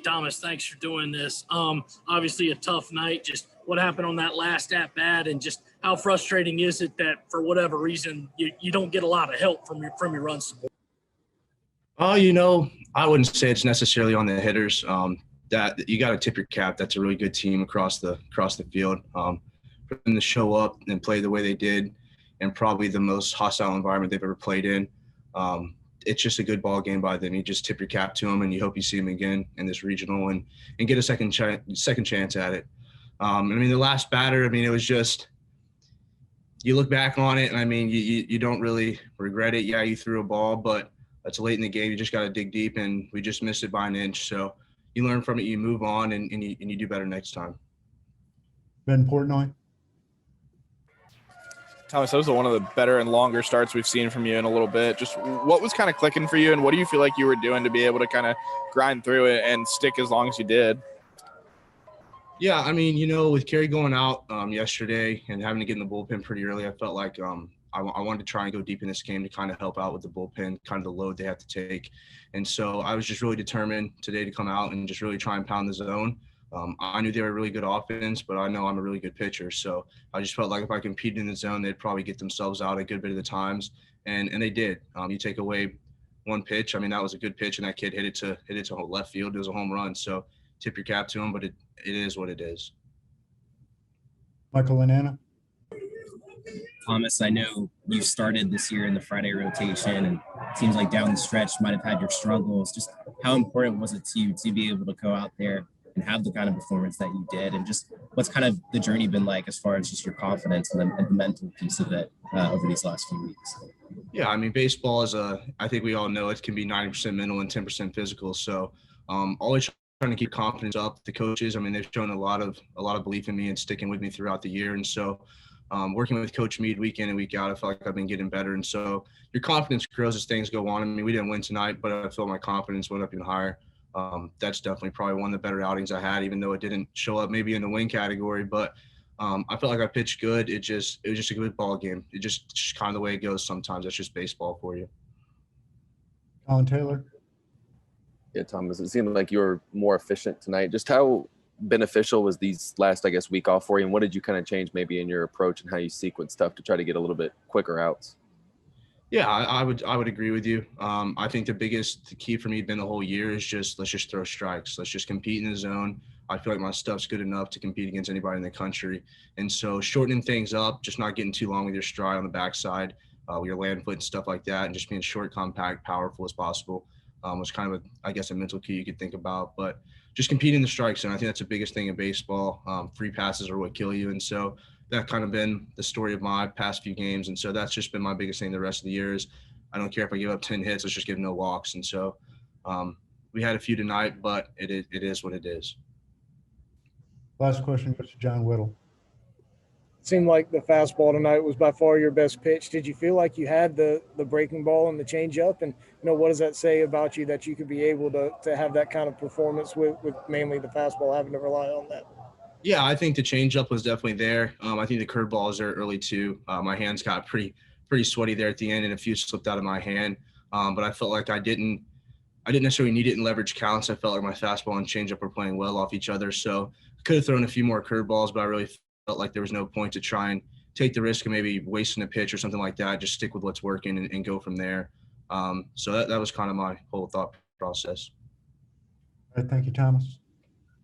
Thomas, thanks for doing this. Obviously a tough night. Just what happened on that last at bat, and just how frustrating is it that for whatever reason you don't get a lot of help from your run support? I wouldn't say it's necessarily on the hitters. That you got to tip your cap. That's a really good team across the field. For them to show up and play the way they did, and probably the most hostile environment they've ever played in. It's just a good ball game by them. You just tip your cap to them, and you hope you see them again in this regional and get a second chance at it. The last batter, it was just you look back on it, and you don't really regret it. Yeah, you threw a ball, but it's late in the game. You just got to dig deep, and we just missed it by an inch. So you learn from it, you move on, and you do better next time. Ben Portnoy. Thomas, that was one of the better and longer starts we've seen from you in a little bit. Just what was kind of clicking for you, and what do you feel like you were doing to be able to kind of grind through it and stick as long as you did? Yeah, with Kerry going out yesterday and having to get in the bullpen pretty early, I felt like I wanted to try and go deep in this game to kind of help out with the bullpen, kind of the load they have to take. And so I was just really determined today to come out and just really try and pound the zone. I knew they were a really good offense, but I know I'm a really good pitcher. So I just felt like if I competed in the zone, they'd probably get themselves out a good bit of the times. And they did. You take away one pitch. That was a good pitch, and that kid hit it to left field. It was a home run. So tip your cap to him, but it is what it is. Michael and Anna. Thomas, I know you started this year in the Friday rotation, and it seems like down the stretch you might have had your struggles. Just how important was it to you to be able to go out there and have the kind of performance that you did, and just what's kind of the journey been like as far as just your confidence and the mental piece of it over these last few weeks? Yeah, baseball is I think we all know it can be 90% mental and 10% physical. So always trying to keep confidence up. The coaches, they've shown a lot of belief in me and sticking with me throughout the year. And so working with Coach Meade week in and week out, I feel like I've been getting better. And so your confidence grows as things go on. We didn't win tonight, but I feel my confidence went up even higher. That's definitely probably one of the better outings I had, even though it didn't show up maybe in the win category. But I felt like I pitched good. It was just a good ball game. It just kind of the way it goes sometimes. That's just baseball for you. Colin Taylor. Yeah, Thomas, it seemed like you were more efficient tonight. Just how beneficial was these last, week off for you, and what did you kind of change maybe in your approach and how you sequence stuff to try to get a little bit quicker outs? Yeah, I would agree with you. I think the key for me has been the whole year is let's just throw strikes. Let's just compete in the zone. I feel like my stuff's good enough to compete against anybody in the country. And so shortening things up, just not getting too long with your stride on the backside, with your land foot and stuff like that, and just being short, compact, powerful as possible was kind of, a mental key you could think about. But just competing in the strike zone, I think that's the biggest thing in baseball. Free passes are what kill you. And so that kind of been the story of my past few games. And so that's just been my biggest thing the rest of the year is I don't care if I give up 10 hits, let's just give no walks. And so we had a few tonight, but it is what it is. Last question goes to John Whittle. It seemed like the fastball tonight was by far your best pitch. Did you feel like you had the breaking ball and the changeup? And, what does that say about you that you could be able to have that kind of performance with mainly the fastball, having to rely on that? Yeah, I think the changeup was definitely there. I think the curveball was there early too. My hands got pretty sweaty there at the end, and a few slipped out of my hand. But I felt like I didn't necessarily need it in leverage counts. I felt like my fastball and changeup were playing well off each other. So I could have thrown a few more curveballs, but I really felt like there was no point to try and take the risk of maybe wasting a pitch or something like that. Just stick with what's working and go from there. So that was kind of my whole thought process. All right, thank you, Thomas.